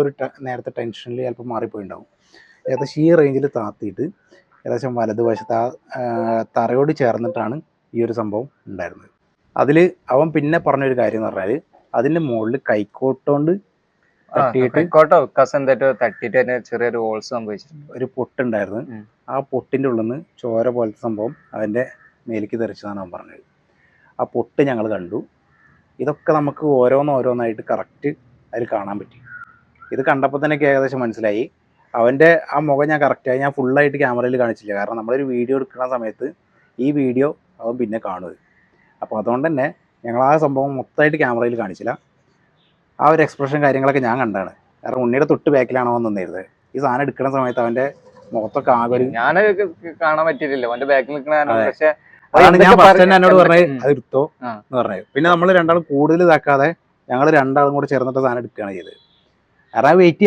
ഒരു നേരത്തെ ടെൻഷനിൽ ചിലപ്പോൾ മാറിപ്പോയിണ്ടാവും. ഏകദേശം ഈ റേഞ്ചിൽ താത്തിയിട്ട് ഏകദേശം വലതുവശത്ത് തറയോട് ചേർന്നിട്ടാണ് ഈ ഒരു സംഭവം ഉണ്ടായിരുന്നത്. അതിൽ അവൻ പിന്നെ പറഞ്ഞൊരു കാര്യം എന്ന് പറഞ്ഞാൽ അതിൻ്റെ മുകളിൽ കൈക്കോട്ടുകൊണ്ട് ചെറിയൊരു ഹോൾസ് സംഭവിച്ചിട്ടുണ്ട്. ഒരു പൊട്ടുണ്ടായിരുന്നു. ആ പൊട്ടിൻ്റെ ഉള്ളിൽ നിന്ന് ചോര പോലത്തെ സംഭവം അവൻ്റെ മേലേക്ക് തെറിച്ചതാണ് അവൻ പറഞ്ഞത്. ആ പൊട്ട് ഞങ്ങൾ കണ്ടു. ഇതൊക്കെ നമുക്ക് ഓരോന്നായിട്ട് കറക്റ്റ് അതിൽ കാണാൻ പറ്റി. ഇത് കണ്ടപ്പോൾ തന്നെ ഏകദേശം മനസ്സിലായി. അവൻ്റെ ആ മുഖം ഞാൻ കറക്റ്റായി ഞാൻ ഫുള്ളായിട്ട് ക്യാമറയിൽ കാണിച്ചില്ല. കാരണം നമ്മളൊരു വീഡിയോ എടുക്കുന്ന സമയത്ത് ഈ വീഡിയോ അവൻ പിന്നെ കാണുന്നത്. അപ്പോൾ അതുകൊണ്ട് തന്നെ ഞങ്ങൾ ആ സംഭവം മൊത്തമായിട്ട് ക്യാമറയിൽ കാണിച്ചില്ല. ആ ഒരു എക്സ്പ്രഷൻ കാര്യങ്ങളൊക്കെ ഞാൻ കണ്ടാണ്. കാരണം ഉണ്ണിയുടെ തൊട്ട് ബാക്കിലാണ് അവൻ നിന്നിരുന്നത്. ഈ സാധനം എടുക്കുന്ന സമയത്ത് അവൻ്റെ മുഖത്തൊക്കെ ആകെ ഞാൻ കാണാൻ പറ്റിയിട്ടില്ല അവൻ്റെ ബാക്കിൽ നിൽക്കുന്ന. പക്ഷേ അതാണ് ഞാൻ ഫസ്റ്റ് തന്നെ എന്നോട് പറഞ്ഞത് അത് എടുത്തോ എന്ന് പറഞ്ഞത്. പിന്നെ നമ്മൾ രണ്ടാളും കൂടുതൽ ഇതാക്കാതെ ഞങ്ങൾ രണ്ടാളും കൂടെ ചേർന്നിട്ട് സാധനം എടുക്കുകയാണ് ചെയ്തത്. കാരണം വെയിറ്റ്